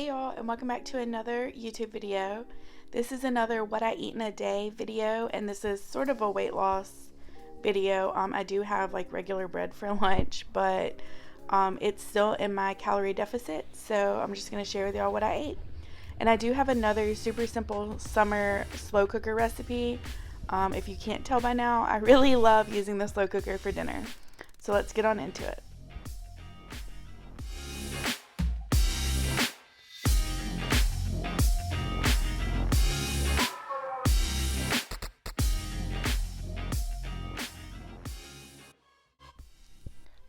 Hey y'all, and welcome back to another YouTube video. This is another what I eat in a day video, and this is sort of a weight loss video. I do have like regular bread for lunch, but it's still in my calorie deficit, so I'm just going to share with y'all what I ate. And I do have another super simple summer slow cooker recipe. If you can't tell by now, I really love using the slow cooker for dinner. So let's get on into it.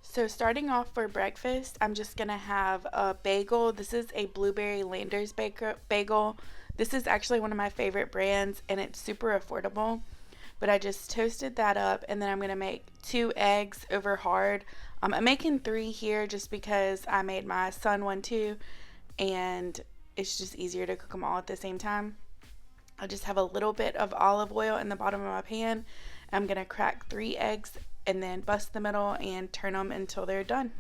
So starting off for breakfast, I'm just going to have a bagel. This is a blueberry Landers bagel. This is actually one of my favorite brands, and it's super affordable. But I just toasted that up, and then I'm going to make 2 eggs over hard. I'm making 3 here just because I made my son one too, and it's just easier to cook them all at the same time. I'll just have a little bit of olive oil in the bottom of my pan. I'm going to crack 3 eggs and then bust the middle and turn them until they're done.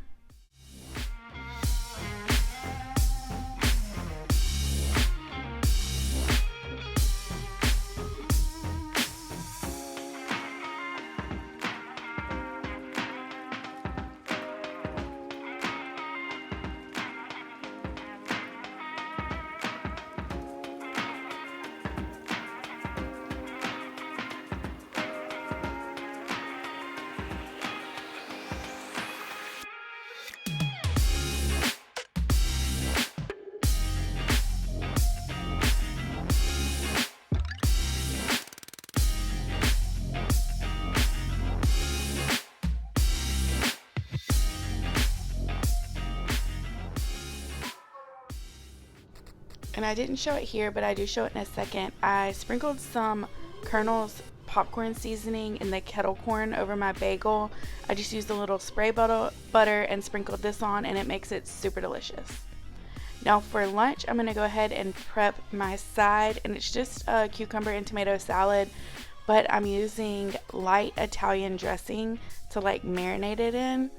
And I didn't show it here, but I do show it in a second. I sprinkled some Colonel's popcorn seasoning in the kettle corn over my bagel. I just used a little spray butter and sprinkled this on, and it makes it super delicious. Now for lunch, I'm going to go ahead and prep my side, and it's just a cucumber and tomato salad, but I'm using light Italian dressing to like marinate it in.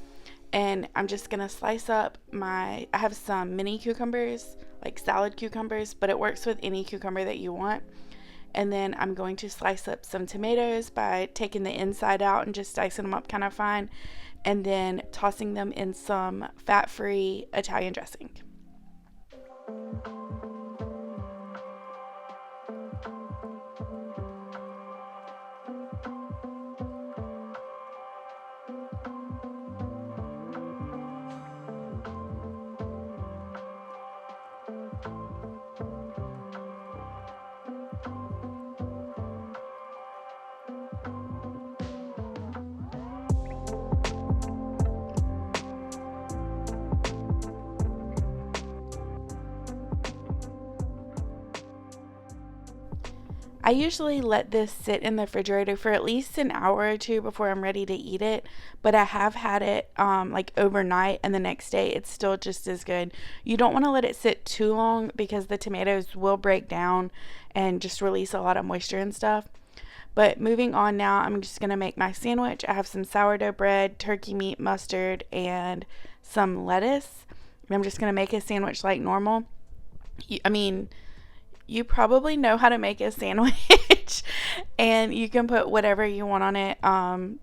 And I'm just going to slice up I have some mini cucumbers, like salad cucumbers, but it works with any cucumber that you want. And then I'm going to slice up some tomatoes by taking the inside out and just dicing them up kind of fine, and then tossing them in some fat-free Italian dressing. I usually let this sit in the refrigerator for at least an hour or two before I'm ready to eat it, but I have had it like overnight, and the next day it's still just as good. You don't want to let it sit too long because the tomatoes will break down and just release a lot of moisture and stuff. But moving on now, I'm just going to make my sandwich. I have some sourdough bread, turkey meat, mustard, and some lettuce. And I'm just going to make a sandwich like normal. You probably know how to make a sandwich and you can put whatever you want on it.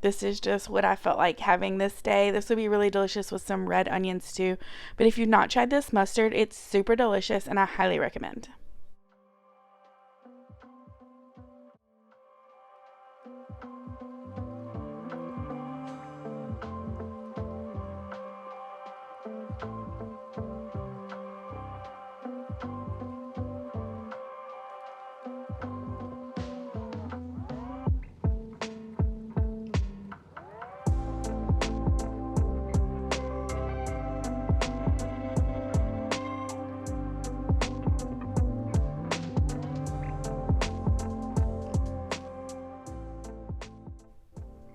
This is just what I felt like having this day. This would be really delicious with some red onions too. But if you've not tried this mustard, it's super delicious and I highly recommend.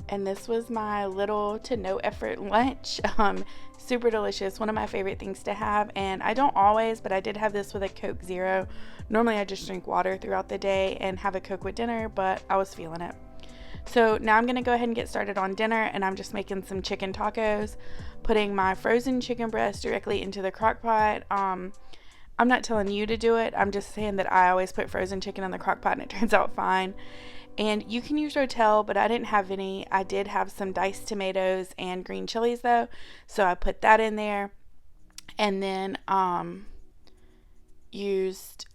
And this was my little to no effort lunch. Super delicious, one of my favorite things to have. And I don't always, but I did have this with a Coke Zero. Normally I just drink water throughout the day and have a Coke with dinner, but I was feeling it. So now I'm going to go ahead and get started on dinner, and I'm just making some chicken tacos, putting my frozen chicken breast directly into the crock pot. I'm not telling you to do it. I'm just saying that I always put frozen chicken in the crock pot and it turns out fine. And you can use Rotel, but I didn't have any. I did have some diced tomatoes and green chilies though, so I put that in there. And then used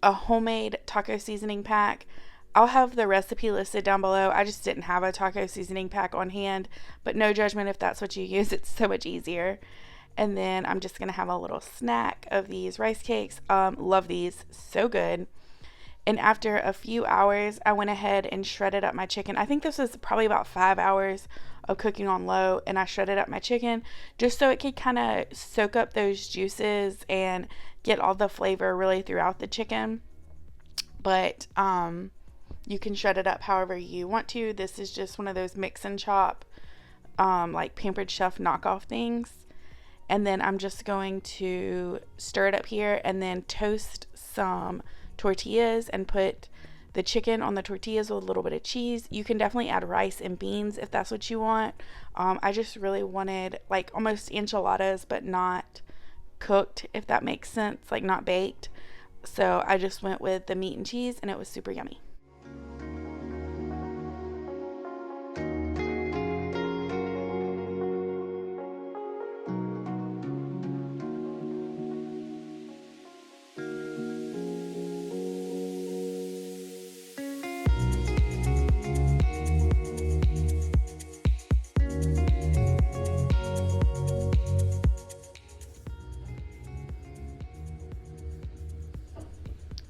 a homemade taco seasoning pack. I'll have the recipe listed down below. I just didn't have a taco seasoning pack on hand, but no judgment if that's what you use. It's so much easier. And then I'm just going to have a little snack of these rice cakes. Love these. So good. And after a few hours, I went ahead and shredded up my chicken. I think this was probably about 5 hours of cooking on low, and I shredded up my chicken just so it could kind of soak up those juices and get all the flavor really throughout the chicken. But you can shred it up however you want to. This is just one of those mix and chop, like Pampered Chef knockoff things. And then I'm just going to stir it up here and then toast some tortillas and put the chicken on the tortillas with a little bit of cheese. You can definitely add rice and beans if that's what you want. I just really wanted like almost enchiladas, but not cooked, if that makes sense, like not baked. So I just went with the meat and cheese, and it was super yummy.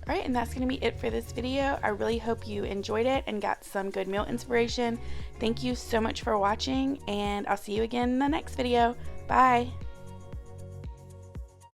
Alright, and that's going to be it for this video. I really hope you enjoyed it and got some good meal inspiration. Thank you so much for watching, and I'll see you again in the next video. Bye!